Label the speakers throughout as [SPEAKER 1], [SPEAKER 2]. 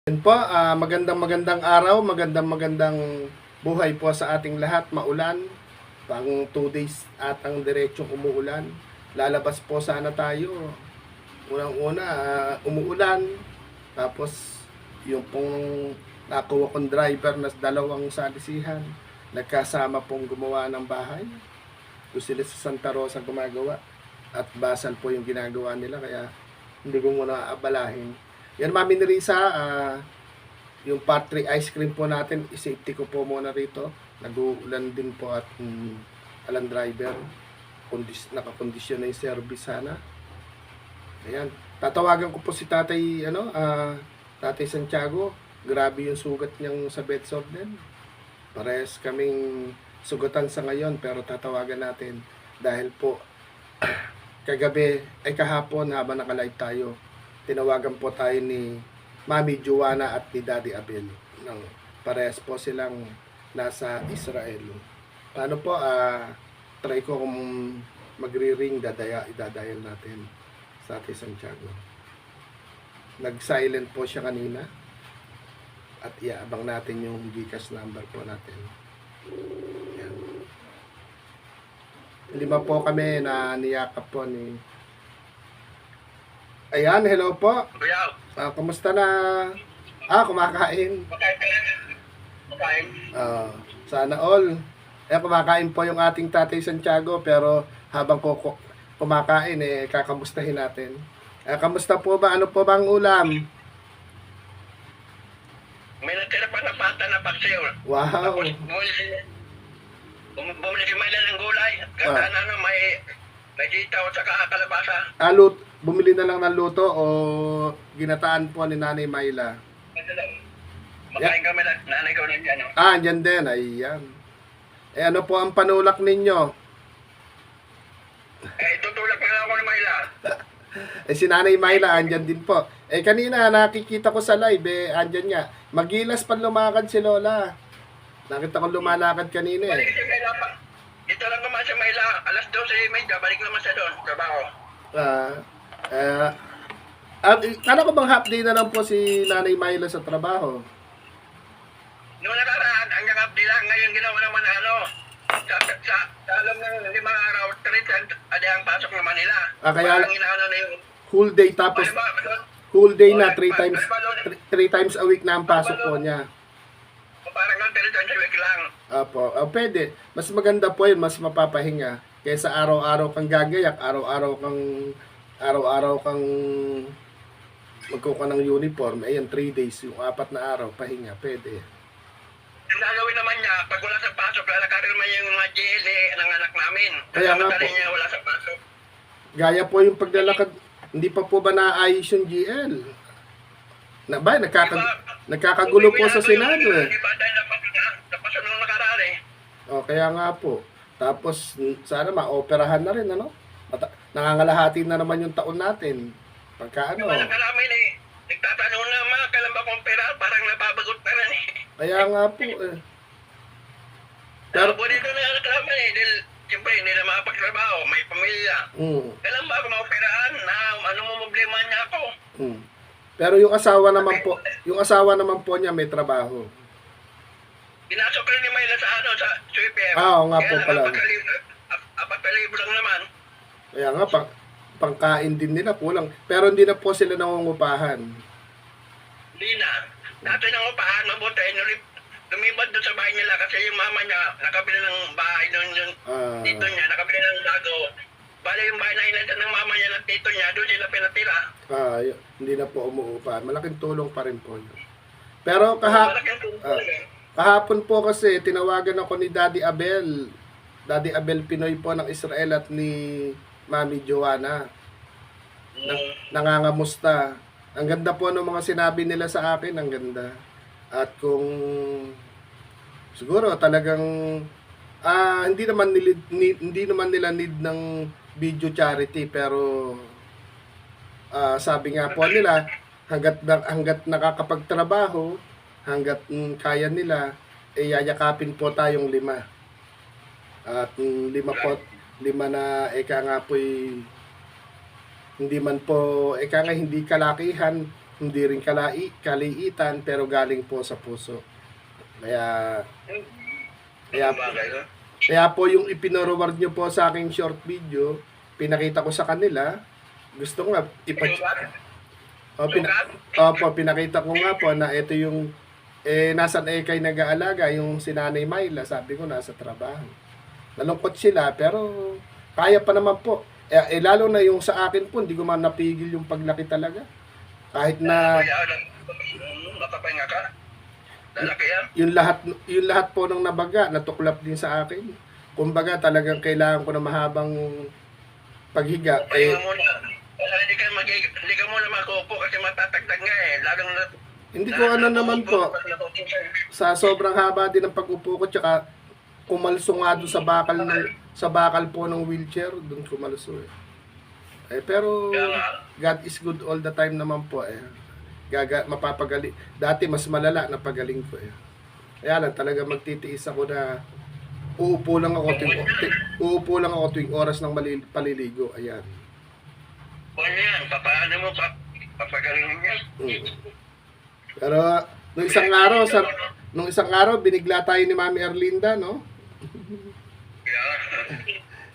[SPEAKER 1] Yan po, magandang araw, magandang buhay po sa ating lahat. Maulan, pang 2 days at ang diretsong umuulan. Lalabas po sana tayo. Unang-una, umuulan. Tapos, yung pong nakuha kong driver na dalawang salisihan, nagkasama pong gumawa ng bahay. Doon sila sa Santa Rosa gumagawa. At basal po yung ginagawa nila, kaya hindi ko muna aabalahin. Yan, Mami Nerissa, yung part 3 ice cream po natin, isafety ko po muna rito. Nag-uulan din po at alang driver, nakakondisyon na yung service sana. Ayan, tatawagan ko po si Tatay, Tatay Santiago. Grabe yung sugat niyang sa bedsore din. Parehas kaming sugatan sa ngayon, pero tatawagan natin dahil po kahapon habang naka-live tayo, tinawagan po tayo ni Mami Joanna at ni Daddy Abel. Parehas po silang nasa Israel. Paano po, try ko kung magre-ring, idadial natin sa Ate Santiago. Nag-silent po siya kanina. At iaabang natin yung GCash number po natin. Yan. 5 po kami na niyakap po ni... Ayan, hello po. Kumusta na? Kumakain.
[SPEAKER 2] Kumakain.
[SPEAKER 1] Sana all. Kumakain po yung ating Tatay Santiago, pero habang kumakain, kakamustahin natin. Kamusta po ba? Ano po bang ulam?
[SPEAKER 2] May natira pa na pata na paksiw.
[SPEAKER 1] Wow.
[SPEAKER 2] Bumili si Mayla ng gulay. Ganda na may sitaw at saka kalabasa.
[SPEAKER 1] Bumili na lang ng luto o ginataan po ni Nanay Mayla?
[SPEAKER 2] Makain kami na nanay ko ng dyan.
[SPEAKER 1] Andyan din. Ayan. Ano po ang panulak ninyo?
[SPEAKER 2] Tutulak na lang ako ni Mayla.
[SPEAKER 1] Si Nanay Mayla, andyan din po. Kanina, nakikita ko sa live, andyan nga. Magilas pa lumakad si Lola. Nakita ko lumalakad kanina
[SPEAKER 2] Balik si Mayla pa. Dito lang naman si Mayla. Alas 12 may balik naman siya doon. Trabaho.
[SPEAKER 1] Kala ko bang half day na lang po si Nanay Mayla sa trabaho?
[SPEAKER 2] Noong nakaraan, hanggang update lang. Ngayon ginawa naman sa alam ng 5 araw, 3 ang pasok naman nila.
[SPEAKER 1] Kaya
[SPEAKER 2] parang inaano na yung
[SPEAKER 1] whole day tapos whole day na 3 times a week na ang pasok po niya.
[SPEAKER 2] Parang ng 3 times a week lang.
[SPEAKER 1] Opo, pwede. Mas maganda po yun, mas mapapahinga. Kaysa araw-araw kang gagayak, araw-araw kang magkukuha ng uniform. Ayan, 3 days, yung 4 na araw, pahinga, pwede.
[SPEAKER 2] Ang gagawin naman niya, pag wala sa pasok, lalakarin naman yung mga GLA ng anak namin.
[SPEAKER 1] Kaya nga po.
[SPEAKER 2] Niya, wala sa pasok.
[SPEAKER 1] Gaya po yung paglalakad, hindi pa po ba naayos yung GL? Nagkakagulo po sa Senado eh.
[SPEAKER 2] Di ba dahil napasok nung nakaraan eh.
[SPEAKER 1] Kaya nga po. Tapos, sana maoperahan na rin, ano? Nangangalahati na naman yung taon natin. Pagka ano.
[SPEAKER 2] Yung anak namin eh, nagtatanong na mga kailan ba kong pera, parang nababagot na rin eh.
[SPEAKER 1] Kaya nga po eh.
[SPEAKER 2] Pero po dito na anak namin eh, dahil siyempre hindi na makapagtrabaho, may pamilya. Kailan ba ako maoperahan na ano mo problema niya ako?
[SPEAKER 1] Pero yung asawa naman po niya may trabaho.
[SPEAKER 2] Pinasok rin ni Mayla sa sa sweeper.
[SPEAKER 1] Oo nga po pala.
[SPEAKER 2] 4,000 lang naman.
[SPEAKER 1] Kaya nga, pangkain din nila kulang. Pero hindi na po sila nangungupahan.
[SPEAKER 2] Hindi na. Dati nangupahan, mabuti. Lumibad doon sa bahay nila kasi yung mama niya nakabili ng bahay doon yung tito niya, nakabili ng bago. Bale yung bahay na inatan ng mama niya ng tito niya, doon sila pinatira.
[SPEAKER 1] Hindi na po umuupahan. Malaking tulong pa rin po yun. Pero kahapon po kasi tinawagan ako ni Daddy Abel. Daddy Abel Pinoy po ng Israel at ni Mami Joanna. Nangangamusta. Ang ganda po ng mga sinabi nila sa akin, ang ganda. At kung siguro talagang hindi naman nila need ng video charity, pero sabi nga po nila hanggat nakakapagtrabaho, hanggat kaya nila, yayakapin po tayong 5. At 5 na nga po'y hindi man po, nga hindi kalakihan, hindi rin kaliitan, pero galing po sa puso. Kaya, kaya,
[SPEAKER 2] Bagay, no?
[SPEAKER 1] kaya po yung ipinoroward nyo po sa aking short video, pinakita ko sa kanila, gusto ko nga, pinakita ko nga po na ito yung, nasan kay nag-aalaga, yung si Nanay Myla, sabi ko nasa trabaho. Nalungkot sila, pero kaya pa naman po. Lalo na yung sa akin po, hindi ko man napigil yung paglaki talaga. Kahit na
[SPEAKER 2] Makapahinga ka. Lalaki yan.
[SPEAKER 1] yung lahat po ng nabaga, natuklap din sa akin. Kumbaga talagang kailangan ko na mahabang paghiga.
[SPEAKER 2] Pahinga muna. Wala, hindi ka muna makupo kasi matatagtag nga eh. Lalong na...
[SPEAKER 1] Hindi ko ano naman po, sa sobrang haba din ng pag-upo ko, tsaka kumalso nga doon sa bakal po ng wheelchair, doon kumalso pero God is good all the time naman po mapapagali. Dati mas malala na pagaling ko Kaya lang talaga magtitiis ako na uupo lang ako tuwing oras ng paliligo. Ayan.
[SPEAKER 2] Ano yan? Papaano mo papagaling niya?
[SPEAKER 1] Pero nung isang araw binigla tayo ni Mami Erlinda, no?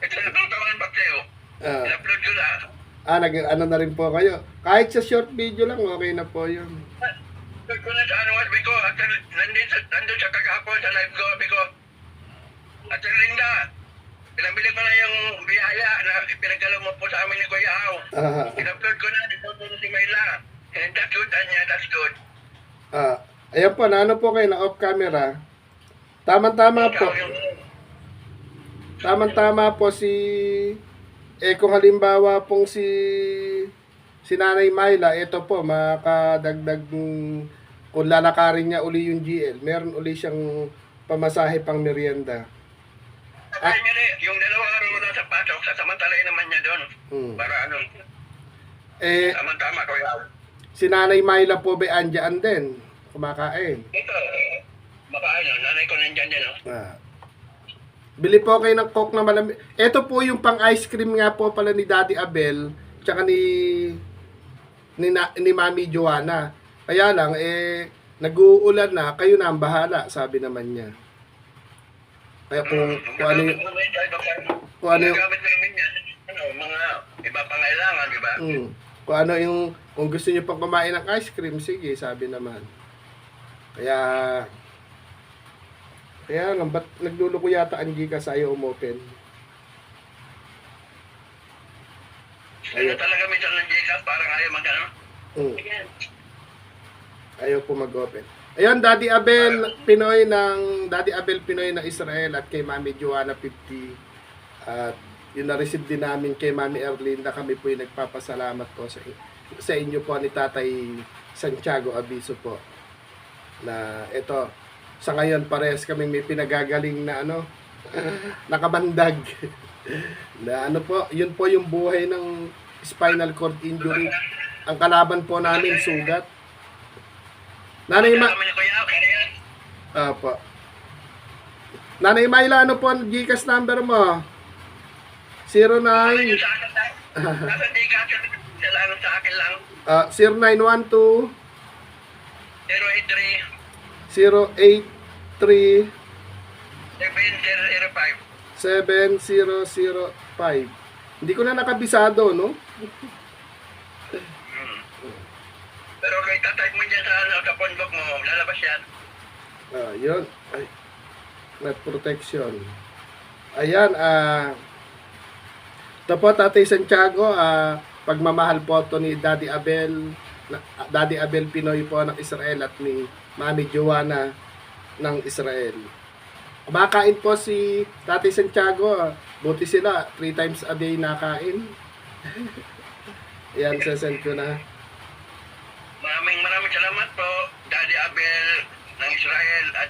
[SPEAKER 2] Ito na itong tawanan pa sa'yo. In-upload ko na.
[SPEAKER 1] Ano na rin po kayo. Kahit sa short video lang, okay na po yun.
[SPEAKER 2] Upload ko na sa sabi ko, at nandun sa kagahapon sa live ko, sabi ko, at Linda, pinabili ko na yung biyaya na pinagdala mo po sa amin ni Kuya Au. In-upload ko na, dito si Mayla. And that's good, Anya, that's good.
[SPEAKER 1] Ayan po, ano po kayo na off camera. Tama-tama po. Tama-tama po kung halimbawa pong si Nanay Myla, ito po, makadagdag kung lalakarin niya uli yung GL, meron uli siyang pamasahe pang merienda.
[SPEAKER 2] Sabi niya yung dalawang araw mo na sa pasok, sasamantalain naman niya doon. Para ano, tama-tama ko yun.
[SPEAKER 1] Si Nanay Myla po ba andyan din? Kumakain?
[SPEAKER 2] Ito, makain yun. Nanay ko nandyan din, no?
[SPEAKER 1] Bili po kayo ng Coke na malamig. Ito po yung pang ice cream nga po pala ni Daddy Abel, tsaka ni Mami Joanna. Kaya lang, nag-uulan na, kayo na ang bahala, sabi naman niya. Kaya kung ano yung... Kung ano yung...
[SPEAKER 2] Gamit namin yan. Mga iba pangailangan, di ba?
[SPEAKER 1] Kung ano yung... Kung gusto niyo pang kumain ng ice cream, sige, sabi naman. Kaya lang, ba't nagluluko yata ang Gcash ayaw umopen?
[SPEAKER 2] Ayaw talaga minsan ng Gcash, parang ayaw mag-ano?
[SPEAKER 1] Ayaw po mag-open. Ayun, Daddy Abel Pinoy ng Israel at kay Mami Joanna 50. At yun na-receive din namin kay Mami Erlinda. Kami po yung nagpapasalamat po sa inyo po ni Tatay Santiago Abiso po. Na ito, sa ngayon parehas kami may pinagagaling na nakabandag. Na po, yun po yung buhay ng spinal cord injury. Ang kalaban po namin sugat. Nanay Myla, ano po ang Gcash number mo? 09
[SPEAKER 2] Nasa Gcash, sa akin lang.
[SPEAKER 1] 0912
[SPEAKER 2] 083
[SPEAKER 1] 083
[SPEAKER 2] 7005.
[SPEAKER 1] 7005. Hindi ko na nakabisado, no?
[SPEAKER 2] Pero kay tatype mo dyan sa phonebook mo, lalabas yan.
[SPEAKER 1] Yun. Ay, net protection. Ayan, ito po, Tatay Santiago, pagmamahal po ito ni Daddy Abel Pinoy po ng Israel at ni Mami Joanna ng Israel. Kumakain po si Tatay Santiago, buti sila, 3 times a day nakain. Ayan, sasend ko na.
[SPEAKER 2] Maraming salamat po, Daddy Abel ng Israel at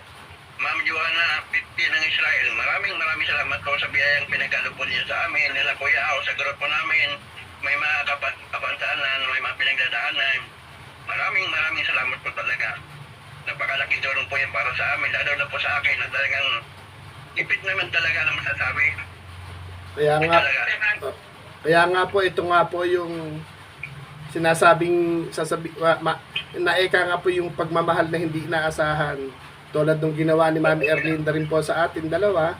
[SPEAKER 2] Ma'am Joanna 50 ng Israel. Maraming salamat po sa biyayang pinagkalupon niyo sa amin, nila Kuya Au, sa grupo namin. May mga kapansanan, may mga pinagdadaanan. Maraming salamat po talaga. Napakalaking tulong po yan para sa amin, lalo na po sa akin na talagang ipit naman talaga na masasabi.
[SPEAKER 1] Kaya nga po, ito nga po yung sinasabing naeka nga po yung pagmamahal na hindi inaasahan tulad nung ginawa ni Mami Erlinda rin po sa atin dalawa.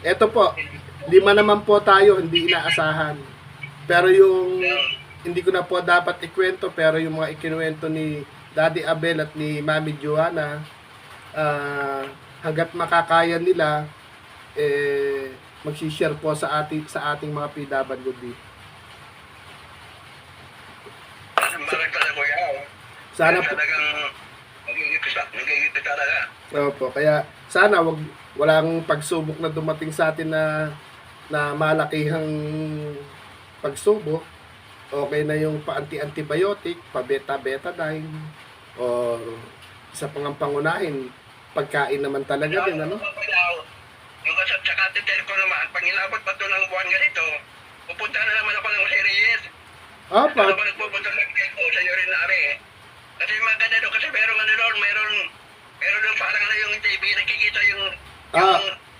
[SPEAKER 1] Eto po, lima naman po tayo hindi inaasahan. Pero yung hindi ko na po dapat ikwento, pero yung mga ikinuwento ni Daddy Abel at ni Mami Joanna, hanggat makakaya nila, magsishare po sa ating mga PWD.
[SPEAKER 2] Bakit pala kuya?
[SPEAKER 1] Sana po,
[SPEAKER 2] Talagang nagigipit talaga.
[SPEAKER 1] opo, kaya sana walang pagsubok na dumating sa atin na malakihang pagsubok. Okay na yung pa-antibiotic, pa-beta-betadine, o isa pang ang pangunahin, pagkain naman talaga din, ano?
[SPEAKER 2] Yung sa kateter ko naman, pag inabot pa ito ng buwan ganito, pupunta na naman ako ng series.
[SPEAKER 1] Opo,
[SPEAKER 2] Ako nagpupunta ng ko sa urinary eh. Kasi maganda doon, kasi meron doon parang ano yung TV, nakikita yung...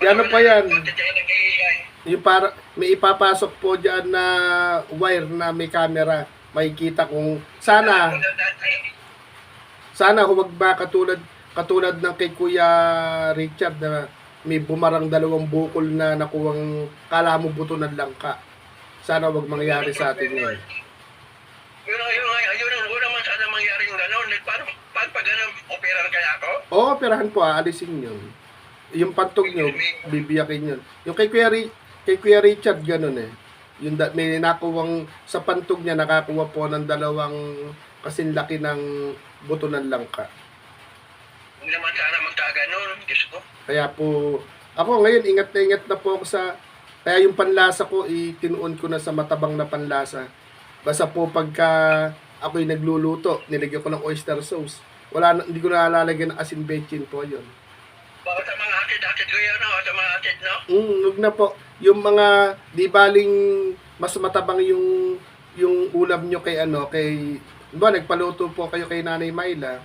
[SPEAKER 1] ano pa yan?
[SPEAKER 2] Nakikita.
[SPEAKER 1] Yung para, may ipapasok po dyan na wire na may camera, makikita kung sana huwag ba katulad ng kay Kuya Richard na may bumarang 2 bukol na nakuwang kala mo buto ng langka. Sana huwag mangyari sa atin yun.
[SPEAKER 2] Yun ang naman sana mangyaring gano'n. Pag gano'n, operan kaya ako?
[SPEAKER 1] Oo, operahan po, aalisin yun. Yung pantog nyo, bibiyakin yun. Yung kay Kuya Richard, gano'n eh. Yung may nakuwang, sa pantog niya, nakakuha po ng 2 kasing laki ng buto ng langka.
[SPEAKER 2] Hindi naman sana magkaganon, Diyos ko.
[SPEAKER 1] Kaya po, ako ngayon, ingat na po ako kaya yung panlasa ko, itinuon ko na sa matabang na panlasa. Basta po pagka ako'y nagluluto, nilagyan ko ng oyster sauce. Hindi ko na lalagyan ng asin bechin po yun.
[SPEAKER 2] Bakit sa mga atid ko yun, no? Sa mga atid, no?
[SPEAKER 1] Huwag na po. Yung mga, di baling mas matabang yung ulam nyo kay nagpaluto po kayo kay Nanay Myla.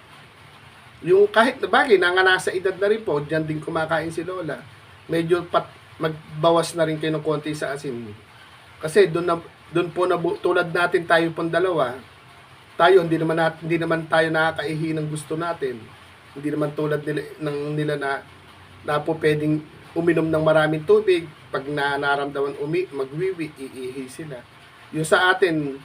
[SPEAKER 1] Yung kahit na bagay, nasa edad na rin po, dyan din kumakain si Lola. Medyo magbawas na rin kayo ng konti sa asin. Kasi doon po tulad natin tayo pong dalawa, tayo hindi naman tayo nakakaihi ng gusto natin. Hindi naman tulad nila na po pwedeng uminom ng maraming tubig, pag naramdaman magwiwi, iihi sila. Yung sa atin,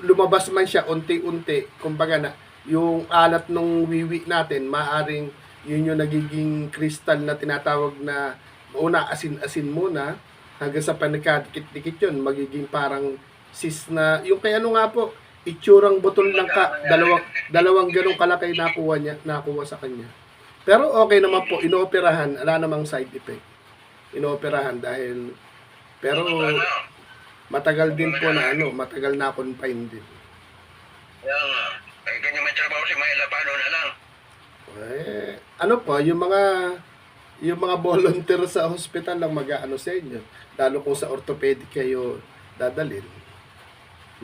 [SPEAKER 1] lumabas man siya unti-unti, kumbaga yung alat ng wiwi natin, maaring yun yung nagiging crystal na tinatawag na una asin-asin muna, hanggang sa panagkadikit-dikit yun, magiging parang sis na, yung kay nga po, itsurang butol lang dalawang ganong kalaki nakuha sa kanya. Pero okay naman po, inooperahan, wala namang side effect. Inooperahan pero matagal din po matagal na confine din.
[SPEAKER 2] Kaya nga, ay ganyan may trabaho si Myla, paano na lang?
[SPEAKER 1] Yung mga volunteer sa hospital lang mag-aano sa inyo. Lalo kung sa orthopedic kayo dadalhin.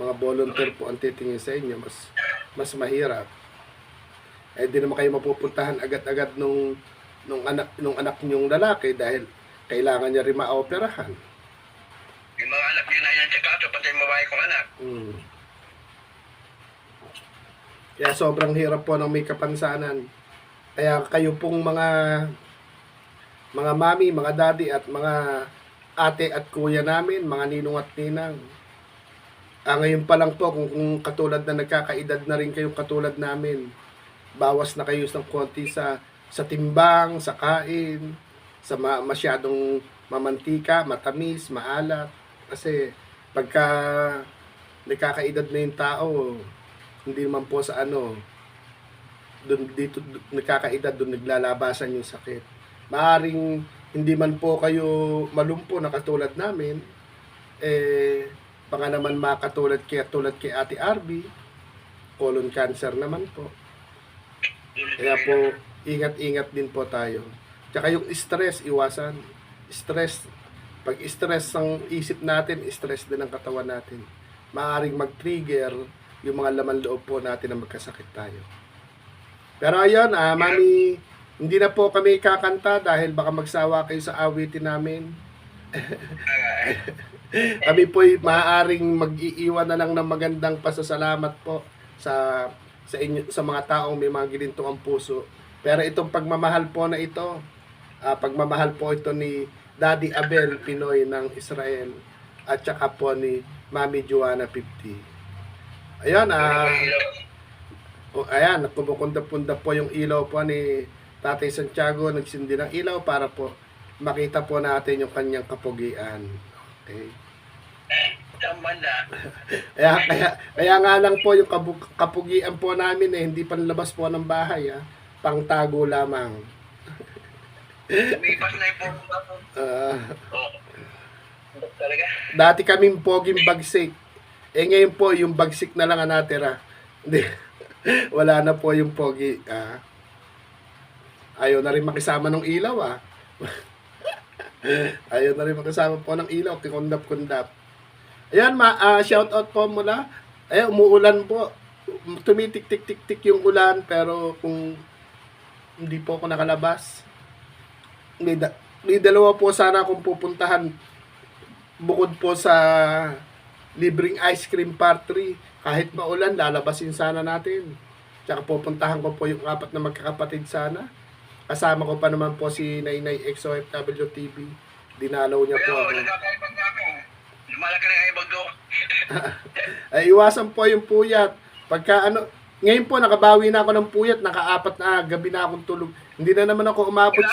[SPEAKER 1] Mga volunteer po ang titingin sa inyo, mas mahirap. Di naman kayo mapupuntahan agad-agad nung anak niyong lalaki dahil kailangan niya rin maoperahan.
[SPEAKER 2] Yung mga anak niya na yan sa kaso, pati yung babae kong anak.
[SPEAKER 1] Kaya sobrang hirap po ng may kapansanan. Kaya kayo pong mga mami, mga daddy at mga ate at kuya namin, mga ninong at ninang. Ngayon pa lang po, kung katulad na nagkakaedad na rin kayong katulad namin, bawas na kayo ng konti sa timbang, sa kain, sa masyadong mamantika, matamis, maalat. Kasi pagka nagkakaedad na yung tao, hindi naman po sa dito nagkakaedad, doon naglalabasan yung sakit. Maaring hindi man po kayo malumpo na katulad namin, baka naman makatulad kay Ate Arby, colon cancer naman po. Kaya po, ingat-ingat din po tayo. Tsaka yung stress, iwasan. Stress, pag stress ang isip natin, stress din ang katawan natin. Maaring mag-trigger yung mga laman loob po natin na magkasakit tayo. Pero ayun, Mami, hindi na po kami kakanta dahil baka magsawa kayo sa awitin namin. Kami po'y maaaring mag-iiwan na lang ng magandang pasasalamat po sa inyo, sa mga taong may mga ginintong ang puso. Pero itong pagmamahal po na ito, pagmamahal po ito ni Daddy Abel Pinoy ng Israel at saka po ni Mami Joanna 50. Ayun, ayan, kumukunda-punda po yung ilaw po ni Tatay Santiago, nagsindi ng ilaw para po makita po natin yung kanyang kapugian. Okay.
[SPEAKER 2] Tama na.
[SPEAKER 1] Kaya nga lang po yung kapugian po namin hindi panlabas po ng bahay, pangtago lamang.
[SPEAKER 2] Lumipas na yung po. Talaga.
[SPEAKER 1] Dati kaming poging bagsik. Ngayon po yung bagsik na lang ang natira. Hindi. Wala na po yung pogi. Ayaw na rin makisama ng ilaw Ayaw na rin makisama po ng ilaw. Kikundap-kundap. Ayan, shout out po mula. Ayan, umuulan po. Tumitik-tik-tik-tik yung ulan. Pero kung hindi po ako nakalabas, may dalawa po sana akong pupuntahan bukod po sa libreng ice cream party. Kahit maulan, lalabasin sana natin. Tsaka pupuntahan ko po yung 4 na magkakapatid sana. Kasama ko pa naman po si Nainay XOFW TV. Dinalaw niya po ako.
[SPEAKER 2] Lumalaki na yung ibag do.
[SPEAKER 1] Ay, iwasan po yung puyat. Pagka ngayon po nakabawi na ako ng puyat, naka-4 na gabi na akong tulog. Hindi na naman ako umabot.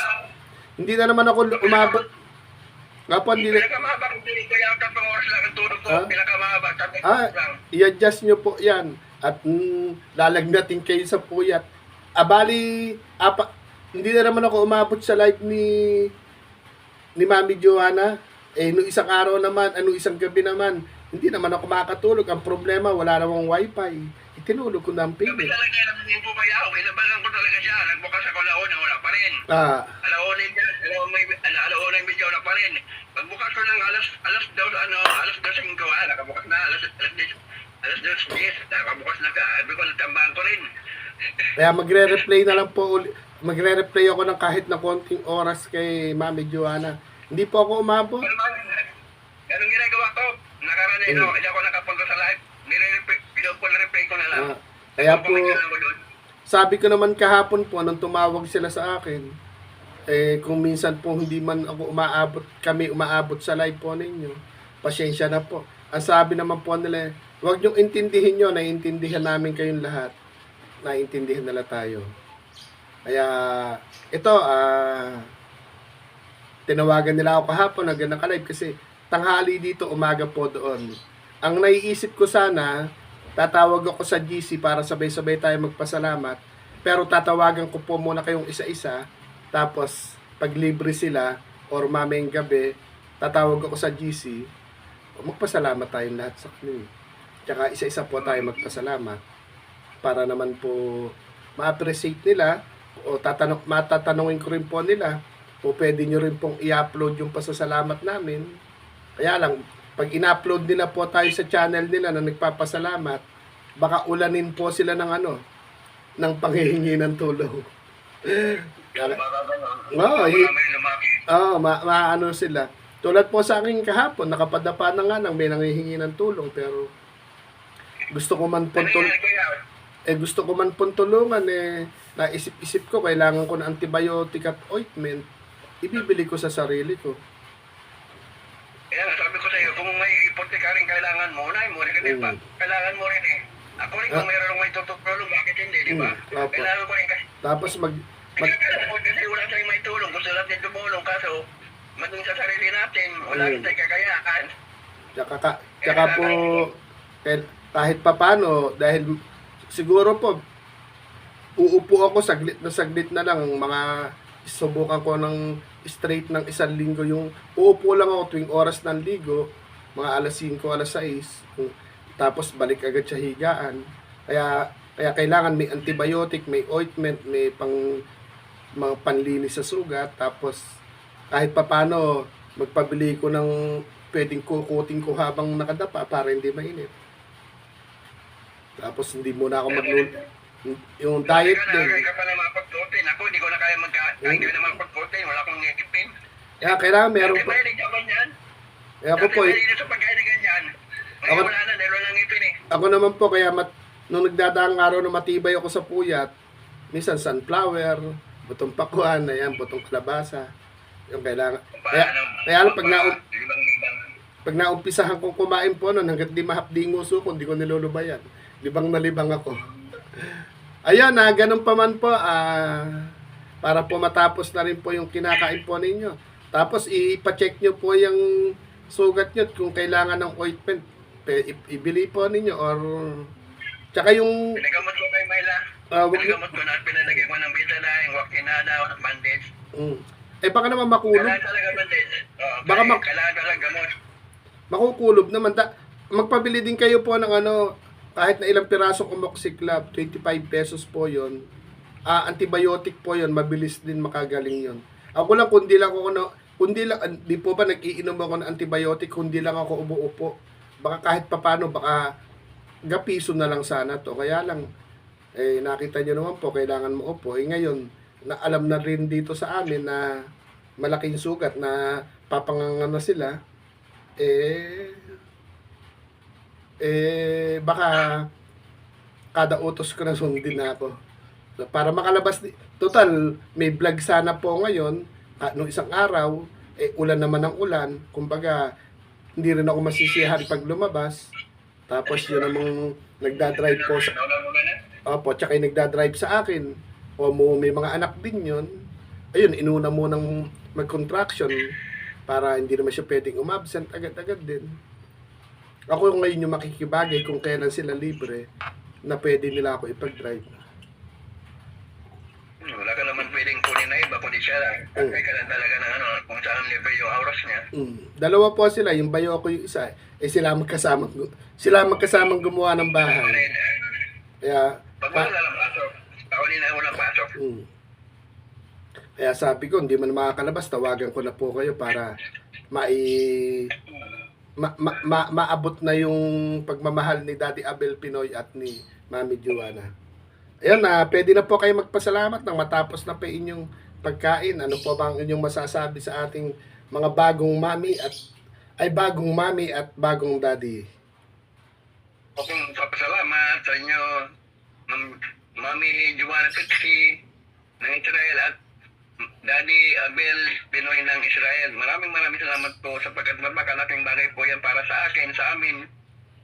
[SPEAKER 1] Nga po, hindi na.
[SPEAKER 2] Pinakamahaba kung kaya 3 oras lang ang tulog ko. Pinakamahaba, 3 oras lang.
[SPEAKER 1] I-adjust nyo po yan. At lalagnatin kayo sa puyat. Bali, hindi na naman ako umabot sa live ni Mami Joanna. Nung isang araw naman, isang gabi naman, hindi naman ako makatulog. Ang problema, wala namang wifi. Itinulog ko na ang
[SPEAKER 2] Gabi
[SPEAKER 1] pili.
[SPEAKER 2] talaga lang yung bumayaw. Inabagan ko talaga siya. Nagbukas ako alauna, wala pa rin. Alauna yung video, wala pa rin. Pagbukas ko ng alas 2:05, nakabukas na. Alas 2:10, nakabukas na ka. Sabi ko, natambahan ko rin.
[SPEAKER 1] Kaya magre-replay na lang po magre-replay ako ng kahit na konting oras kay Mami Joanna. Hindi po ako umabot.
[SPEAKER 2] Ganun ginagawa ko. Nakaraan hindi ako nakapunta sa live. Replay ko na lang.
[SPEAKER 1] Kaya po, sabi ko naman kahapon po, nung tumawag sila sa akin, kung minsan po hindi man ako umaabot sa live po ninyo, pasensya na po. Ang sabi naman po nila, huwag niyong intindihin nyo, naiintindihan namin kayong lahat. Naiintindihan nila tayo. Kaya, ito, tinawagan nila ako kahapon, naka-live kasi tanghali dito, umaga po doon. Ang naiisip ko sana, tatawag ako sa GC para sabay-sabay tayo magpasalamat. Pero tatawagan ko po muna kayong isa-isa. Tapos, pag libre sila, or mamayang gabi, tatawag ako sa GC. Magpasalamat tayong lahat sa kanila. Tsaka isa-isa po tayo magpasalamat. Para naman po ma-appreciate nila. O matatanungin ko rin po nila. O pwede nyo rin pong i-upload yung pasasalamat namin. Kaya lang, pag in-upload nila po tayo sa channel nila na nagpapasalamat, baka ulanin po sila ng ng panghihingi ng tulong. Maano sila. Tulad po sa akin kahapon, nakapadapa na nga nang may nanghihingi ng tulong, pero gusto ko man pong tulungan, naisip-isip ko, kailangan ko ng antibiotic at ointment, ibibili ko sa sarili ko.
[SPEAKER 2] Kaya sabi ko sa iyo, kung may ipotekaring kailangan mo, unahin mo rin, di ba? Kailangan mo rin eh. Ako rin kung mayroon may tutulong, bakit hindi, di ba? Kailangan ko rin kasi.
[SPEAKER 1] Tapos
[SPEAKER 2] kasi wala tayong may tulong, gusto natin tumulong, kaso maging sa sarili natin, wala rin tayong kakayahan.
[SPEAKER 1] Tsaka po, kahit papano, dahil siguro po, uupo ako saglit na lang, mga subukan ko ng straight ng 1 linggo, yung uupo lang ako tuwing oras ng ligo, mga alas 5, alas 6, tapos balik agad sa higaan. Kaya kailangan may antibiotic, may ointment, may mga panlinis sa sugat, tapos kahit papano magpabili ko ng pwedeng kukutin ko habang nakadapa para hindi mainit. Tapos hindi muna ako yung diet din.
[SPEAKER 2] Kaya ka pala mapag-protein. Ako, hindi ko na kaya hindi na mapag-protein. Wala akong ngipin.
[SPEAKER 1] Kaya kailangan meron po. Eh, ako
[SPEAKER 2] Dati
[SPEAKER 1] po,
[SPEAKER 2] mahilig sa pagkain na ganyan. Ngayon
[SPEAKER 1] Ako-
[SPEAKER 2] wala na, dahil walang ngipin eh.
[SPEAKER 1] ako naman po, kaya nung nagdadaang araw na matibay ako sa puyat, minsan sunflower, butong pakuan, ayan, butong kalabasa. Yung kailangan. Kaya lang, pag naumpisahan kong kumain po nun, hanggat di mahapdi yung nguso ko, hindi ko nilulubayan. Libang na libang ako. Ayan, ganun pa man po, para po matapos na rin po yung kinakain po ninyo. Tapos, ipacheck nyo po yung sugat nyo kung kailangan ng ointment. Ibili po ninyo or... Tsaka yung...
[SPEAKER 2] Pinagamot ko kay Myla.
[SPEAKER 1] wag nyo-
[SPEAKER 2] Pinagamot ko na at pinalagay ko ng Betadine, Wakinada, bandage.
[SPEAKER 1] eh, baka naman makulog.
[SPEAKER 2] Kailangan talaga bandage.
[SPEAKER 1] Baka
[SPEAKER 2] Kailangan talaga gamot.
[SPEAKER 1] Makukulob naman. Magpabili din kayo po ng kahit na ilang pirasong Amoxiclav, 25 pesos po yon. Antibiotic po yon, mabilis din makagaling yon. Ako lang, kundi di po ba nag-iinom ako ng antibiotic, kundi lang ako umuupo. Baka kahit papano, baka gapiso na lang sana to. Kaya lang, nakita nyo naman po, kailangan mo upo. Ngayon, alam na rin dito sa amin na malaking sugat na papangangan na sila. Baka kada utos ko na sundin na ako. So, para makalabas, total, may vlog sana po ngayon, nung isang araw, ulan naman ng ulan, kumbaga, hindi rin ako masisiyahan pag lumabas. Tapos yun namang nagdadrive po sa, tsaka yung nagdadrive sa akin, may mga anak din yun, ayun, inuna munang mag-contraction, para hindi naman siya pwedeng umabsent agad-agad din. Ako ngayon yung makikibagay kung kailan sila libre na pwede nila ako ipag-drive.
[SPEAKER 2] Wala ka naman pwedeng kunin na iba, kundi siya lang. Kaya ka lang talaga ng kung saan libre yung oras niya.
[SPEAKER 1] Dalawa po sila, yung bayo ko yung isa, sila magkasamang gumawa ng bahay. Kaya,
[SPEAKER 2] Pag wala lang pasok, ako din na walang pasok.
[SPEAKER 1] Kaya sabi ko, hindi man makakalabas, tawagan ko na po kayo para maabot na yung pagmamahal ni Daddy Abel Pinoy at ni Mami Joanna. Ayan pwede na po kayo magpasalamat nang matapos na po inyong pagkain. Ano po bang inyong masasabi sa ating mga bagong mami at bagong daddy?
[SPEAKER 2] Okay, papasalamat sa inyo, Mami Joanna Pixie ng Israel at Daddy Abel Pinoy ng Israel. Maraming salamat po sapagkat napakalaking bagay po yan para sa akin, sa amin,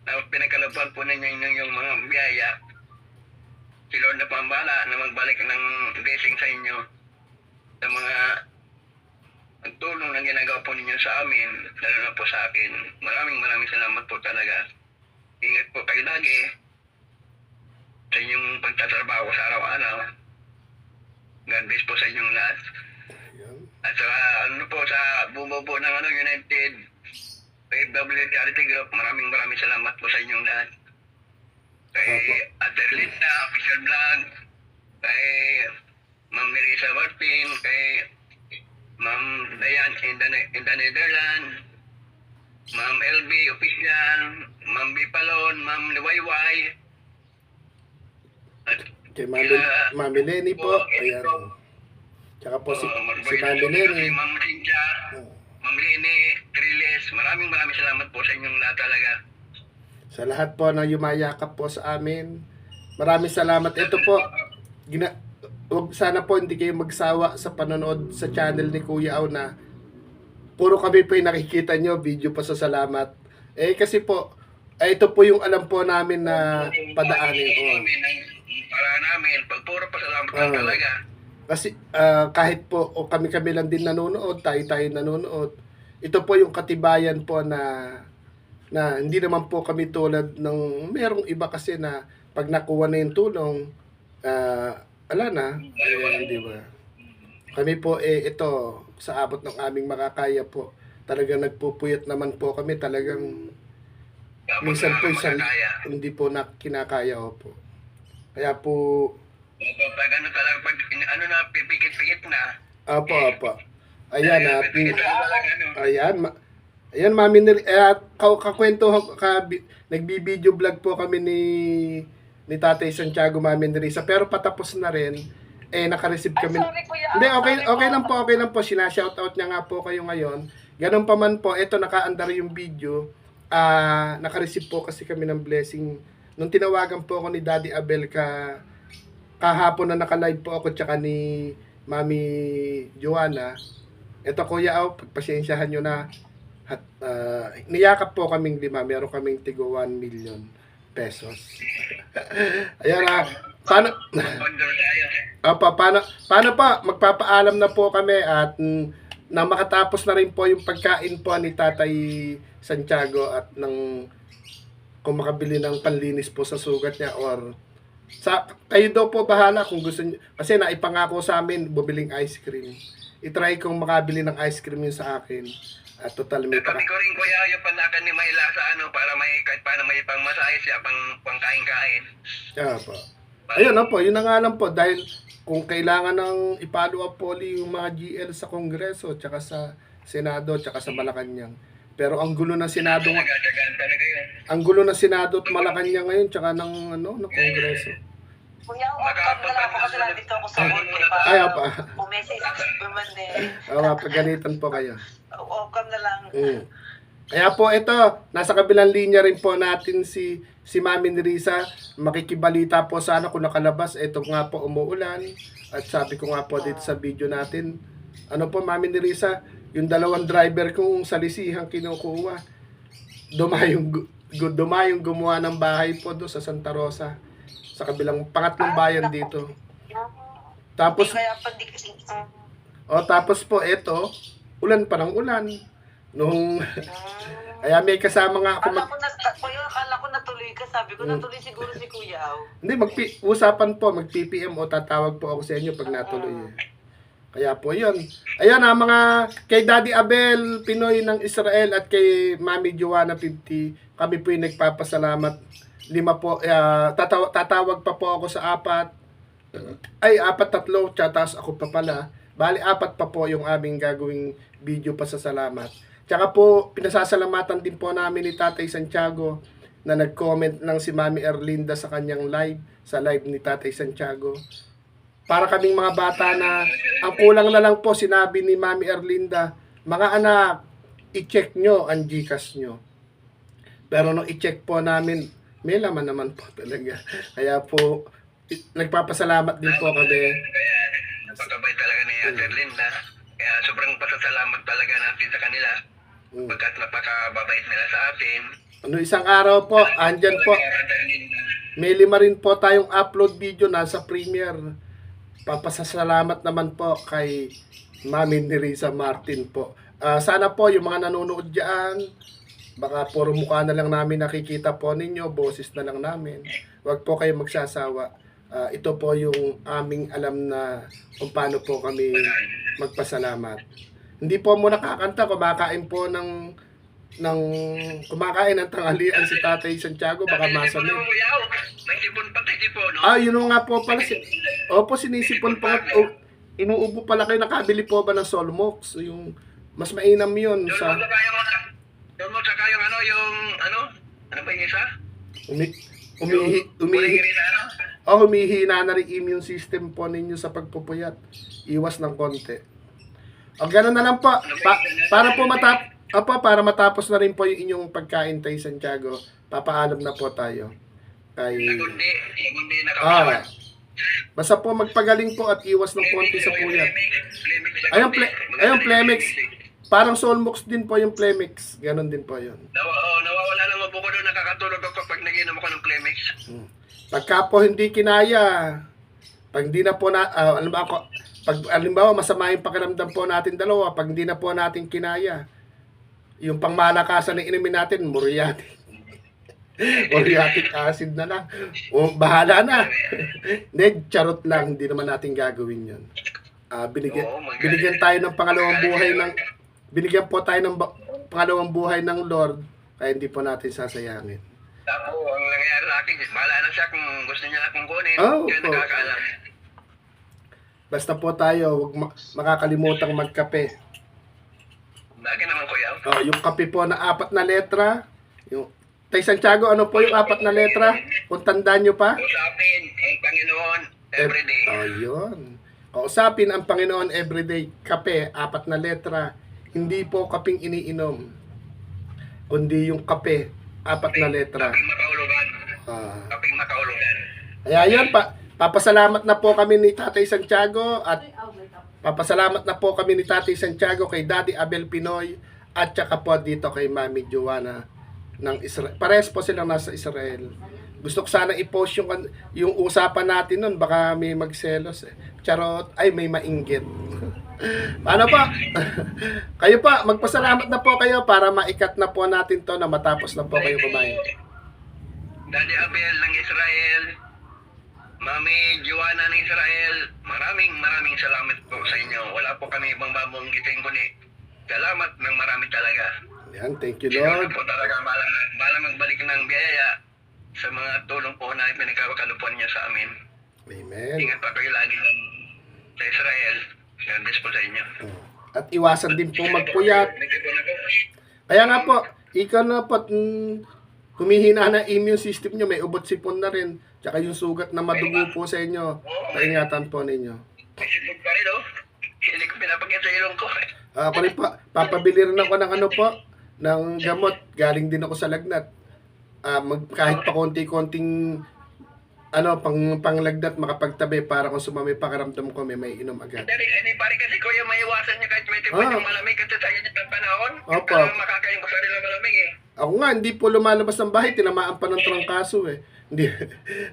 [SPEAKER 2] na pinagkalaban po ninyo yung mga biyaya. Si Lord na pambala na magbalik ng blessing sa inyo sa mga tulong na ginagawa po ninyo sa amin, lalo na po sa akin. Maraming salamat po talaga. Ingat po kayo lagi sa inyong pagtatrabaho sa araw-araw. God bless po sa inyong lahat. At sa sa bumubuo ng United FW Charity Group, maraming salamat po sa inyong lahat. Kay Ate Linda, Official Vlog, kay Ma'am Marisa Martin, kay Ma'am Dayan in the Netherlands, Ma'am LB Official, Ma'am Bipalon, Ma'am Liwayway, at
[SPEAKER 1] Kay Mami Lenny po. Ayan. Tsaka po si Mami Lenny.
[SPEAKER 2] Ma'am Cynthia, Ma'am Lenny, Triles, maraming salamat po sa inyong lahat talaga.
[SPEAKER 1] Sa lahat po na yumayakap po sa amin, maraming salamat. Ito po, sana po hindi kayo magsawa sa panonood sa channel ni Kuya Au na puro kami po yung nakikita nyo, video pa sa salamat. Kasi po, ito po yung alam po namin na padaanin.
[SPEAKER 2] Para namin, pag puro pasalamat lang talaga.
[SPEAKER 1] Kasi kahit po kami lang din nanonood, tayo nanonood, ito po yung katibayan po na hindi naman po kami tulad ng merong iba kasi na pag nakuha na yung tulong, ala na, di ba? Kami po ito, sa abot ng aming makakaya po, talagang nagpupuyat naman po kami, talagang minsan po hindi po kinakaya po. Kaya po,
[SPEAKER 2] pag talaga, pag pipikit-pikit na.
[SPEAKER 1] Opo. Ayan Ayan, Mami kakwento nagbibideo vlog po kami ni Tatay Santiago, Mami Nerissa, pero patapos na rin. Naka-receive kami.
[SPEAKER 3] Sorry, Kuya.
[SPEAKER 1] Hindi, okay lang po. Sinashoutout niya nga po kayo ngayon. Ganun pa man po, ito nakaandar yung video. Naka-receive po kasi kami ng blessing. Nung tinawagan po ako ni Daddy Abel kahapon na naka-live po ako tsaka ni Mami Joanna. Ito kuya, pagpasensyahan nyo na. At, niyakap po kaming 5. Meron kaming tigo 1 million pesos. Ayan paano paano pa magpapaalam na po kami at na makatapos na rin po yung pagkain po ni Tatay Santiago at kung makabili ng panlinis po sa sugat niya or kayo daw po bahala kung gusto niyo kasi naipangako sa amin bubiling ice cream. I-try kong makabili ng ice cream yun sa akin. At total may
[SPEAKER 2] Sabi ko rin kuya yung panakan ni Mayla sa para kahit paano may pangmasahe siya pang kain-kain.
[SPEAKER 1] Yeah, po. Ayun na po, yun na nga lang po dahil kung kailangan ng i-follow up po yung mga GL sa Kongreso tsaka sa Senado tsaka sa Malacanang. Pero ang gulo ng Senado ang gulo ng Senado at Malacanang ngayon tsaka ng Kongreso.
[SPEAKER 3] Kuya, welcome na lang ako kasi nandito ako sa work
[SPEAKER 1] Ay, apa.
[SPEAKER 3] Umesay sa Supermande.
[SPEAKER 1] Pagganitan po kayo.
[SPEAKER 3] Welcome na lang.
[SPEAKER 1] Kaya po ito, nasa kabilang linya rin po natin si Mami Nerissa. Makikibalita po sana kung nakalabas. Ito nga po umuulan. At sabi ko nga po dito sa video natin, ano po Mami Nerissa, yung dalawang driver kong salisihang kinukuha. Dumayong gumawa ng bahay po doon sa Santa Rosa. Sa kabilang pangatlong bayan dito. Tapos tapos po ito, ulan pa ng ulan. Kaya may kasama nga ako
[SPEAKER 3] akala ko natuloy ka. Sabi ko natuloy siguro si Kuya.
[SPEAKER 1] Hindi, usapan po, mag-PPM o tatawag po ako sa inyo pag natuloy. Kaya po yun. Ayan mga kay Daddy Abel Pinoy ng Israel at kay Mami Joanna 50, kami po yung nagpapasalamat. 5 po, tatawag pa po ako sa 4. 3, tapos ako pa pala. Bali, 4 pa po yung aming gagawing video pa sa salamat. Tsaka po, pinasasalamatan din po namin ni Tatay Santiago na nag-comment lang si Mami Erlinda sa kanyang live, sa live ni Tatay Santiago. Para kaming mga bata na, ang kulang na lang po, sinabi ni Mami Erlinda, mga anak, i-check nyo ang GCash nyo. Pero nung i-check po namin, may laman naman po talaga. Kaya po, nagpapasalamat din po kami.
[SPEAKER 2] Kaya, napakabait talaga ni Ate Linda. Kaya sobrang pasasalamat talaga natin sa kanila. Pagkat napakababait nila sa atin.
[SPEAKER 1] Isang araw po, andyan po. May 5 rin po tayong upload video nasa Premiere. Papasasalamat naman po kay Mami Nerissa Martin po. Sana po yung mga nanonood dyan, baka puro mukha na lang namin nakikita po ninyo, boses na lang namin. Huwag po kayo magsasawa. Ito po yung aming alam na kung paano po kami magpasalamat. Hindi po mo nakakanta, kumakain po kumakain ng tanghalian si Tatay Santiago, baka masamig.
[SPEAKER 2] May sipon pati sipon, no?
[SPEAKER 1] Yun nga po pala. Opo, sinisipon pa. Inuubo pala kayo, nakabili po ba ng Solmox? Yung mas mainam yun sa...
[SPEAKER 2] Doon mo saka yung ano ba yung isa?
[SPEAKER 1] Humihina na rin immune system po ninyo sa pagpupuyat. Iwas ng konti. Gano'n na lang po. Para matapos na rin po yung inyong pagkain, Tay Santiago. Papaalam na po tayo.
[SPEAKER 2] Gundi na
[SPEAKER 1] basta po magpagaling po at iwas ng konti sa puyat. Ayun, Plemex. Parang Solmox din po yung Plemex. Ganon din po yun.
[SPEAKER 2] Nawawala ng mabuko doon. Nakakatulog ako pag naginom ako ng Plemex.
[SPEAKER 1] Pagka po hindi kinaya, pag hindi na po alimbawa masama yung pakiramdam po natin dalawa, pag hindi na po natin kinaya, yung pangmalakasan na inumin natin, muriatic. Muriatic acid na lang. Bahala na. Hindi, charot lang. Hindi naman natin gagawin yun. Binigyan tayo ng pangalawang buhay binigyan po tayo ng pangalawang buhay ng Lord, kaya hindi po natin sasayangin.
[SPEAKER 2] Ako, ang nangyayari sa akin, bahala na siya kung gusto niya akong kunin. Kaya nakakaalam.
[SPEAKER 1] Basta po tayo, huwag makakalimutang magkape.
[SPEAKER 2] Bakit naman, kuya?
[SPEAKER 1] Yung kape po na 4 na letra. Yung Tay Santiago, ano po yung 4 na letra? Kung tandaan nyo pa?
[SPEAKER 2] Kausapin ang Panginoon everyday.
[SPEAKER 1] Yun. Kausapin ang Panginoon everyday. Kape, 4 na letra. hindi po kaping iniinom, kundi yung kape, 4 na letra.
[SPEAKER 2] Kaping makaulugan.
[SPEAKER 1] Ah.
[SPEAKER 2] Kaping makaulugan.
[SPEAKER 1] Kaya yun, papasalamat na po kami ni Tatay Santiago at papasalamat na po kami ni Tatay Santiago kay Daddy Abel Pinoy at saka po dito kay Mami Joanna ng Israel. Parehas po silang nasa Israel. Gusto ko sana i-post yung usapan natin nun, baka may magselos eh. Charot, ay may mainggit. Paano pa? Kayo pa, magpasalamat na po kayo para maikat na po natin to na matapos na po kayo kumain.
[SPEAKER 2] Daddy Abel ng Israel, Mami Joanna ng Israel, maraming salamat po sa inyo. Wala po kami ibang babanggitin kundi salamat ng marami talaga.
[SPEAKER 1] Yan, thank you
[SPEAKER 2] Lord.
[SPEAKER 1] Lord.
[SPEAKER 2] Po talaga bala magbalik ng biyaya sa mga tulong po na pinagkakalupuan niya sa amin.
[SPEAKER 1] Amen.
[SPEAKER 2] Ingat pa kayo lagi sa Israel. God bless po sa inyo.
[SPEAKER 1] At iwasan din po magpuyat.
[SPEAKER 2] Nagtipon ako.
[SPEAKER 1] Kaya nga po, ikaw na po, humihina na immune system nyo, may ubot sipon na rin. Tsaka yung sugat na madugo po sa inyo, paingatan po ninyo.
[SPEAKER 2] Isipag pa rin, oh. Hindi ko pinapagyan sa ilong ko.
[SPEAKER 1] Papabili rin ako ng ano po, ng gamot. Galing din ako sa lagnat. Kahit pa konti-konting panglagnat makapagtabi para kung sumami pakiramdam ko may inom agad.
[SPEAKER 2] Hindi pare kasi kuya maiwasan niya kahit may tipon yung malamig kasi sa inyo ng panahon.
[SPEAKER 1] Opo.
[SPEAKER 2] Para makakain ko sa rin ng malamig eh.
[SPEAKER 1] Ako nga, hindi po lumalabas ng bahay, tinamaan pa ng trangkaso eh. Hindi,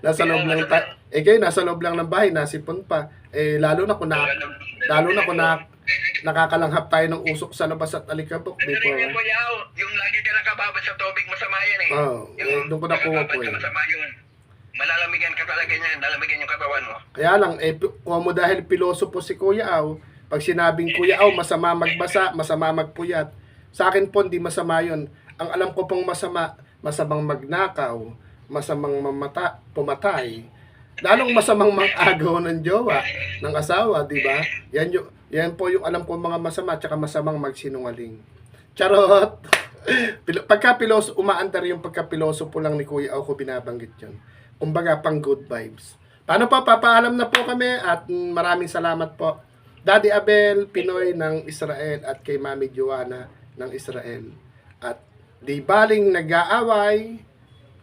[SPEAKER 1] nasa loob lang kayo, nasa loob lang ng bahay, nasipon pa. Lalo na kung nakakalanghap tayo ng usok sa labas at alikabok.
[SPEAKER 2] Ito rin yung kuya, yung lagi ka nakababad sa tubig, masama yan eh.
[SPEAKER 1] Doon ko nakuha po
[SPEAKER 2] eh. Masama yun. Malalamigan ka talaga niyan, lalamigan yung katawan mo.
[SPEAKER 1] Kaya lang, mo dahil piloso po si Kuya Aw, pag sinabing Kuya Aw, masama magbasa, masama magpuyat. Sa akin po, hindi masama yun. Ang alam ko pong masamang magnakaw, masamang pumatay, lalong masamang mag-agaw ng jowa, ng asawa, di ba? Yan po yung alam ko mga masama, tsaka masamang magsinungaling. Charot! Pagka-piloso, umaandar yung pagka-piloso po lang ni Kuya Aw ko binabanggit yun. Kumbaga, pang good vibes. Paano pa? Papaalam na po kami at maraming salamat po. Daddy Abel Pinoy ng Israel at kay Mami Joanna ng Israel. At di baling nag-aaway,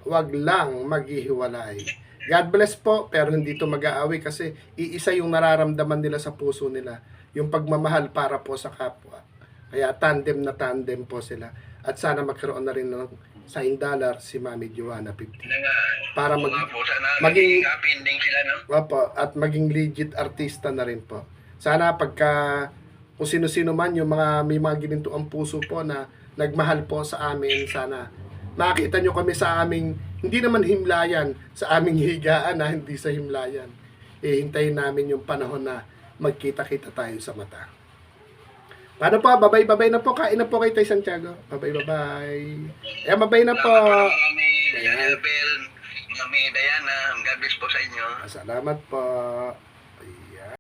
[SPEAKER 1] wag lang maghihiwalay. God bless po, pero hindi to mag-aaway kasi iisa yung nararamdaman nila sa puso nila. Yung pagmamahal para po sa kapwa. Kaya tandem na tandem po sila. At sana magkaroon na rin ng $1 si Mami Joanna 50. Para maging
[SPEAKER 2] sila, no?
[SPEAKER 1] at maging legit artista na rin po. Sana pagka kung sino-sino man yung may mga gininto ang puso po na nagmahal po sa amin, sana makita nyo kami sa aming, hindi naman himlayan, sa aming higaan na hindi sa himlayan. Hintayin namin yung panahon na magkita-kita tayo sa mata. Paano po? Babay na po. Kain na po kay Tay Santiago. Babay. Babay na po.
[SPEAKER 2] Ayan. Mami Diana, God bless po sa inyo.
[SPEAKER 1] Salamat po. Ayan.